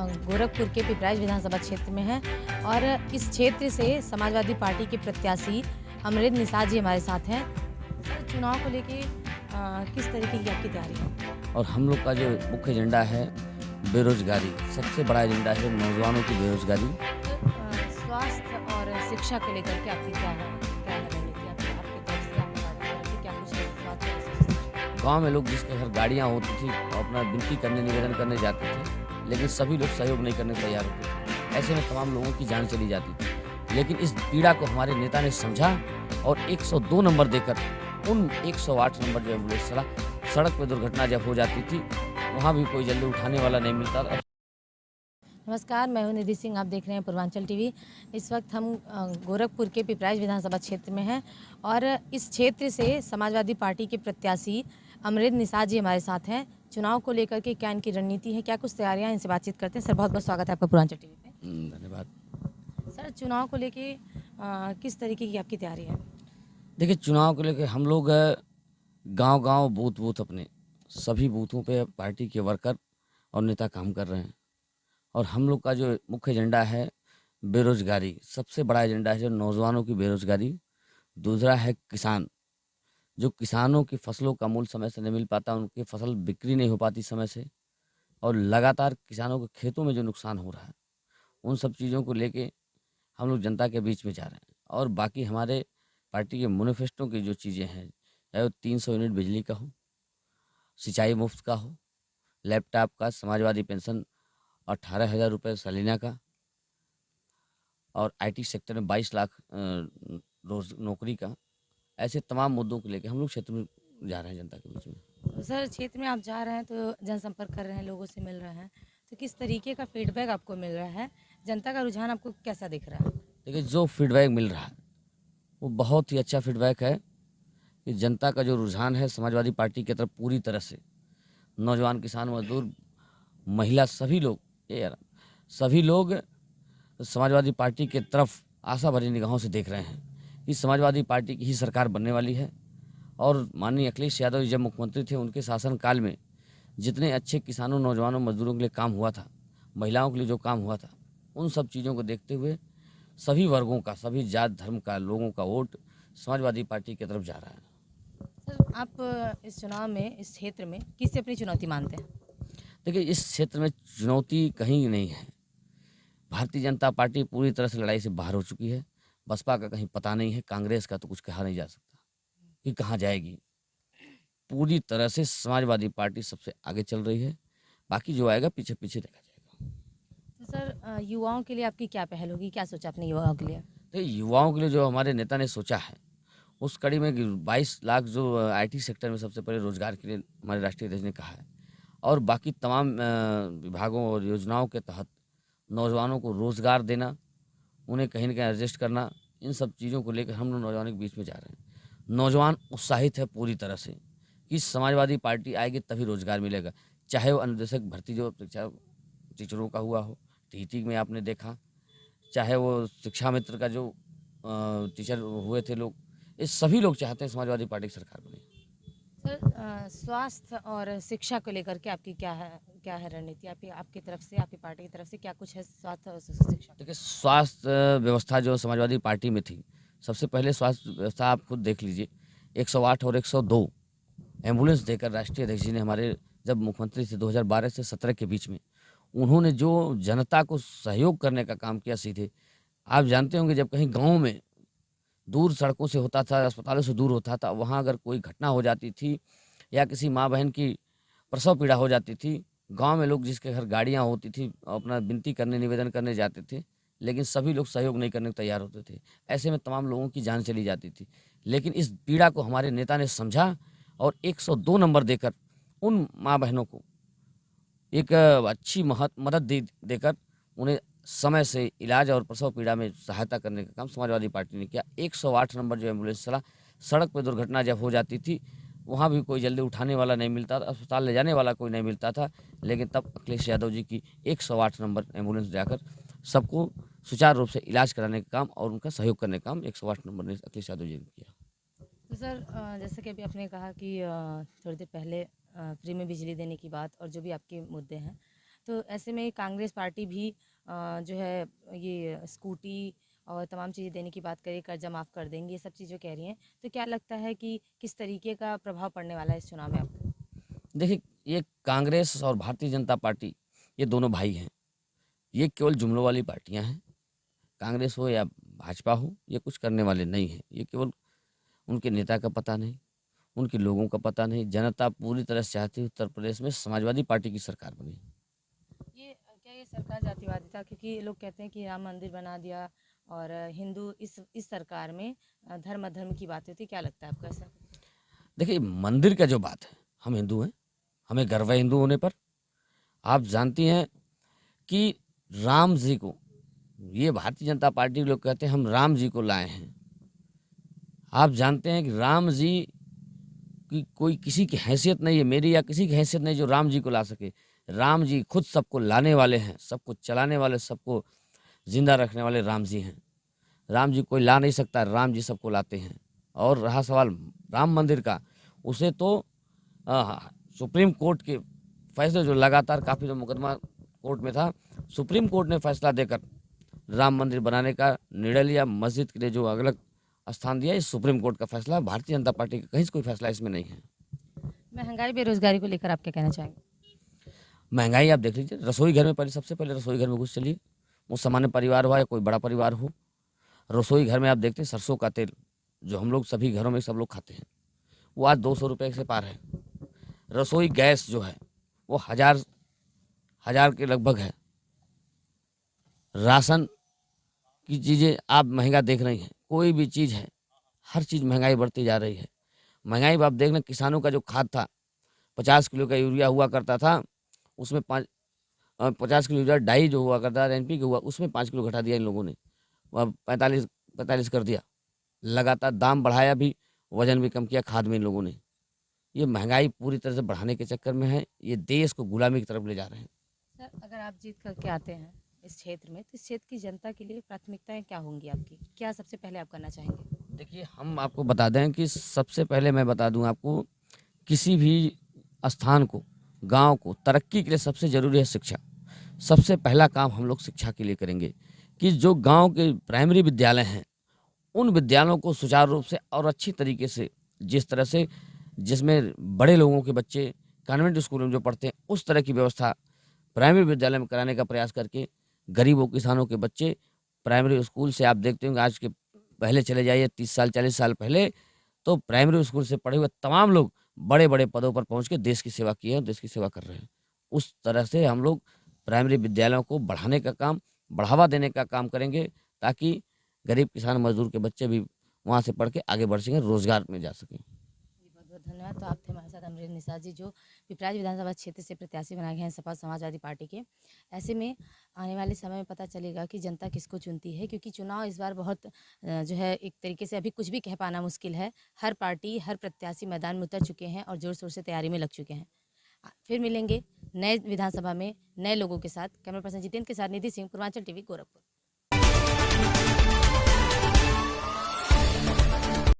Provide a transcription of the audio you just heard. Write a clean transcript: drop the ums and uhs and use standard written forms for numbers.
गोरखपुर के पिपराइच विधानसभा क्षेत्र में हैं और इस क्षेत्र से समाजवादी पार्टी के प्रत्याशी अमृत निषाद जी हमारे साथ हैं। सर, चुनाव को लेके किस तरीके की आपकी तैयारी है? और हम लोग का जो मुख्य एजेंडा है बेरोजगारी, सबसे बड़ा एजेंडा है नौजवानों की बेरोजगारी। स्वास्थ्य और शिक्षा को लेकर के आपकी क्या है रणनीति? आपकी तरफ से, आपकी पार्टी की तरफ से क्या कुछ है स्वास्थ्य और शिक्षा? गांव में लोग जिसके घर गाड़ियां होती थी और अपना विनती करने निवेदन करने जाते थे, लेकिन सभी लोग सहयोग नहीं करने को तैयार होते थे। ऐसे में तमाम लोगों की जान चली जाती थी। लेकिन इस पीड़ा को हमारे नेता ने समझा और 102 नंबर देकर उन 108 नंबर जो एम्बुलेंस चला, सड़क पर दुर्घटना जब हो जाती थी वहाँ भी कोई जल्दी उठाने वाला नहीं मिलता था। नमस्कार, मैं हूं निधि सिंह। आप देख रहे हैं पूर्वांचल टीवी। इस वक्त हम गोरखपुर के पिपराइच विधानसभा क्षेत्र में हैं और इस क्षेत्र से समाजवादी पार्टी के प्रत्याशी अमृत निषाद जी हमारे साथ हैं। चुनाव को लेकर के क्या इनकी रणनीति है, क्या कुछ तैयारियां, इनसे बातचीत करते हैं। सर, बहुत बहुत स्वागत है आपका पूर्वांचल टीवी पे। धन्यवाद। सर, चुनाव को लेके किस तरीके की आपकी तैयारी है? देखिए, चुनाव को लेकर हम लोग गांव-गांव, बूथ-बूथ अपने सभी बूथों पे पार्टी के वर्कर और नेता काम कर रहे हैं। और हम लोग का जो मुख्य एजेंडा है बेरोजगारी, सबसे बड़ा एजेंडा है जो नौजवानों की बेरोजगारी। दूसरा है किसान, जो किसानों की फसलों का मूल्य समय से नहीं मिल पाता, उनकी फसल बिक्री नहीं हो पाती समय से और लगातार किसानों के खेतों में जो नुकसान हो रहा है, उन सब चीज़ों को लेके हम लोग जनता के बीच में जा रहे हैं। और बाकी हमारे पार्टी के मैनिफेस्टो की जो चीज़ें हैं, चाहे वो 300 यूनिट बिजली का हो, सिंचाई मुफ्त का हो, लैपटॉप का, समाजवादी पेंशन 18,000 रुपये सालाना का और आईटी सेक्टर में 22 लाख रोज नौकरी का, ऐसे तमाम मुद्दों को लेके हम लोग क्षेत्र में जा रहे हैं जनता के बीच में। तो सर, क्षेत्र में आप जा रहे हैं तो जनसंपर्क कर रहे हैं, लोगों से मिल रहे हैं, तो किस तरीके का फीडबैक आपको मिल रहा है? जनता का रुझान आपको कैसा दिख रहा है? देखिए, जो फीडबैक मिल रहा है वो बहुत ही अच्छा फीडबैक है कि जनता का जो रुझान है समाजवादी पार्टी की तरफ पूरी तरह से, नौजवान, किसान, मजदूर, महिला, सभी लोग समाजवादी पार्टी की तरफ आशा भरी निगाहों से देख रहे हैं कि समाजवादी पार्टी की ही सरकार बनने वाली है। और माननीय अखिलेश यादव जी जब मुख्यमंत्री थे, उनके शासनकाल में जितने अच्छे किसानों, नौजवानों, मजदूरों के लिए काम हुआ था, महिलाओं के लिए जो काम हुआ था, उन सब चीज़ों को देखते हुए सभी वर्गों का, सभी जात धर्म का लोगों का वोट समाजवादी पार्टी की तरफ जा रहा है। सर, आप इस चुनाव में, इस क्षेत्र में किससे अपनी चुनौती मानते हैं? देखिए, इस क्षेत्र में चुनौती कहीं नहीं है। भारतीय जनता पार्टी पूरी तरह से लड़ाई से बाहर हो चुकी है। बसपा का कहीं पता नहीं है, कांग्रेस का तो कुछ कहा नहीं जा सकता कि कहाँ जाएगी। पूरी तरह से समाजवादी पार्टी सबसे आगे चल रही है, बाकी जो आएगा पीछे-पीछे देखा जाएगा। तो सर, युवाओं के लिए आपकी क्या पहल होगी? क्या सोचा आपने युवाओं के लिए? तो युवाओं के लिए जो हमारे नेता ने सोचा है, उस कड़ी में 22 लाख जो आईटी सेक्टर में सबसे पहले रोजगार के लिए हमारे राष्ट्रीय अध्यक्ष ने कहा है और बाकी तमाम विभागों और योजनाओं के तहत नौजवानों को रोजगार देना, उन्हें कहीं न कहीं एडजस्ट करना, इन सब चीज़ों को लेकर हम लोग नौजवानों के बीच में जा रहे हैं। नौजवान उत्साहित है पूरी तरह से कि समाजवादी पार्टी आएगी तभी रोजगार मिलेगा। चाहे वो अनुदेशक भर्ती जो परीक्षा टीचरों का हुआ हो, टीटी में आपने देखा, चाहे वो शिक्षा मित्र का जो टीचर हुए थे लोग, ये सभी लोग चाहते हैं समाजवादी पार्टी की सरकार बने। सर, स्वास्थ्य और शिक्षा को लेकर के आपकी क्या है रणनीति? आपकी आपकी तरफ से, आपकी पार्टी की तरफ से क्या कुछ है स्वास्थ्य और शिक्षा को? देखिए, स्वास्थ्य व्यवस्था जो समाजवादी पार्टी में थी, सबसे पहले स्वास्थ्य व्यवस्था आप खुद देख लीजिए, 108 और 102 एम्बुलेंस देकर राष्ट्रीय अध्यक्ष जी ने हमारे जब मुख्यमंत्री थे 2012 से 17 के बीच में, उन्होंने जो जनता को सहयोग करने का काम किया सीधे। आप जानते होंगे जब कहीं गाँव में दूर सड़कों से होता था, अस्पतालों से दूर होता था, वहाँ अगर कोई घटना हो जाती थी या किसी माँ-बहन की प्रसव पीड़ा हो जाती थी, गाँव में लोग जिसके घर गाड़ियाँ होती थी, अपना विनती करने, निवेदन करने जाते थे, लेकिन सभी लोग सहयोग नहीं करने को तैयार होते थे। ऐसे में तमाम लोगों की जान चली जाती थी। लेकिन इस पीड़ा को हमारे नेता ने समझा और 102 नंबर देकर उन माँ-बहनों को एक अच्छी मदद देकर उन्हें समय से इलाज और प्रसव पीड़ा में सहायता करने का काम समाजवादी पार्टी ने किया। 108 नंबर जो एम्बुलेंस चला, सड़क पे दुर्घटना जब हो जाती थी, वहाँ भी कोई जल्दी उठाने वाला नहीं मिलता था, अस्पताल ले जाने वाला कोई नहीं मिलता था। लेकिन तब अखिलेश यादव जी की 108 नंबर एम्बुलेंस जाकर सबको सुचारू रूप से इलाज कराने का काम और उनका सहयोग करने का काम 108 नंबर ने अखिलेश यादव जी ने किया। तो सर, जैसे कि अभी आपने कहा कि थोड़ी देर पहले फ्री में बिजली देने की बात और जो भी आपके मुद्दे हैं, तो ऐसे में कांग्रेस पार्टी भी जो है ये स्कूटी और तमाम चीज़ें देने की बात करें, कर्जा माफ़ कर देंगे, ये सब चीज़ें कह रही हैं। तो क्या लगता है कि किस तरीके का प्रभाव पड़ने वाला है इस चुनाव में आपको? देखिए, ये कांग्रेस और भारतीय जनता पार्टी, ये दोनों भाई हैं। ये केवल जुमलों वाली पार्टियां हैं। कांग्रेस हो या भाजपा हो, ये कुछ करने वाले नहीं हैं। ये केवल उनके नेता का पता नहीं, उनके लोगों का पता नहीं। जनता पूरी तरह से चाहती है उत्तर प्रदेश में समाजवादी पार्टी की सरकार बने। क्या ये सरकार जातिवादी था? क्योंकि ये लोग कहते हैं कि राम मंदिर बना दिया और हिंदू इस सरकार में धर्म अधर्म की बात होती है। क्या लगता है आपको ऐसा? देखिए, मंदिर का जो बात है, हम हिंदू हैं, हमें गर्व है हिंदू होने पर। आप जानती हैं कि राम जी को, ये भारतीय जनता पार्टी के लोग कहते हैं हम राम जी को लाए हैं। आप जानते हैं कि राम जी की कोई किसी की हैसियत नहीं है, मेरी या किसी की हैसियत नहीं जो राम जी को ला सके। राम जी खुद सबको लाने वाले हैं, सबको चलाने वाले, सबको जिंदा रखने वाले राम जी हैं। राम जी कोई ला नहीं सकता, राम जी सबको लाते हैं। और रहा सवाल राम मंदिर का, उसे तो सुप्रीम कोर्ट के फैसले, जो लगातार काफ़ी जो मुकदमा कोर्ट में था, सुप्रीम कोर्ट ने फैसला देकर राम मंदिर बनाने का निर्णय लिया। मस्जिद के लिए जो अलग स्थान दिया, ये सुप्रीम कोर्ट का फैसला है। भारतीय जनता पार्टी का कहीं से कोई फैसला इसमें नहीं है। महंगाई बेरोजगारी को लेकर आप क्या कहना चाहेंगे? महंगाई आप देख लीजिए, रसोई घर में पहले, सबसे पहले रसोई घर में घुस चलिए। वो सामान्य परिवार हो या कोई बड़ा परिवार हो, रसोई घर में आप देखते हैं सरसों का तेल, जो हम लोग सभी घरों में सब लोग खाते हैं, वो आज 200 रुपये से पार है। रसोई गैस जो है वो हजार के लगभग है। राशन की चीज़ें आप महंगा देख रही हैं, कोई भी चीज़ है, हर चीज़ महंगाई बढ़ती जा रही है। महंगाई आप देख लें, किसानों का जो खाद था, 50 किलो का यूरिया हुआ करता था, उसमें 50 किलो यूरिया डाई जो हुआ करता था एनपी का हुआ, उसमें 5 किलो घटा दिया इन लोगों ने। अब 45 कर दिया। लगातार दाम बढ़ाया भी, वजन भी कम किया खाद में इन लोगों ने। ये महंगाई पूरी तरह से बढ़ाने के चक्कर में है, ये देश को गुलामी की तरफ ले जा रहे हैं। सर, अगर आप जीत करके आते हैं इस क्षेत्र में, तो इस क्षेत्र की जनता के लिए प्राथमिकताएं क्या होंगी आपकी? क्या सबसे पहले आप करना चाहेंगे? देखिए, हम आपको बता दें कि सबसे पहले मैं बता दूं आपको, किसी भी स्थान को, गांव को तरक्की के लिए सबसे ज़रूरी है शिक्षा। सबसे पहला काम हम लोग शिक्षा के लिए करेंगे कि जो गांव के प्राइमरी विद्यालय हैं, उन विद्यालयों को सुचारू रूप से और अच्छी तरीके से, जिस तरह से जिसमें बड़े लोगों के बच्चे कॉन्वेंट स्कूल में जो पढ़ते हैं, उस तरह की व्यवस्था प्राइमरी विद्यालय में कराने का प्रयास करके गरीबों किसानों के बच्चे प्राइमरी स्कूल से, आप देखते होंगे आज के, पहले चले जाइए 30 साल 40 साल पहले, तो प्राइमरी स्कूल से पढ़े हुए तमाम लोग बड़े बड़े पदों पर पहुंच के देश की सेवा की है और देश की सेवा कर रहे हैं। उस तरह से हम लोग प्राइमरी विद्यालयों को बढ़ाने का काम, बढ़ावा देने का काम करेंगे, ताकि गरीब किसान मजदूर के बच्चे भी वहाँ से पढ़ के आगे बढ़ सकें, रोजगार में जा सकें। जी, बहुत बहुत धन्यवाद। तो आप थे हमारे साथ अमरेंद्र निषाद जी, जो पिपराइच विधानसभा क्षेत्र से प्रत्याशी बनाए गए हैं सपा समाजवादी पार्टी के। ऐसे में आने वाले समय में पता चलेगा कि जनता किसको चुनती है, क्योंकि चुनाव इस बार बहुत जो है एक तरीके से अभी कुछ भी कह पाना मुश्किल है। हर पार्टी, हर प्रत्याशी मैदान में उतर चुके हैं और जोर शोर से तैयारी में लग चुके हैं। फिर मिलेंगे नए विधानसभा में नए लोगों के साथ। कैमरा पर्सन जितेंद्र के साथ निधि सिंह, पूर्वांचल टीवी, गोरखपुर।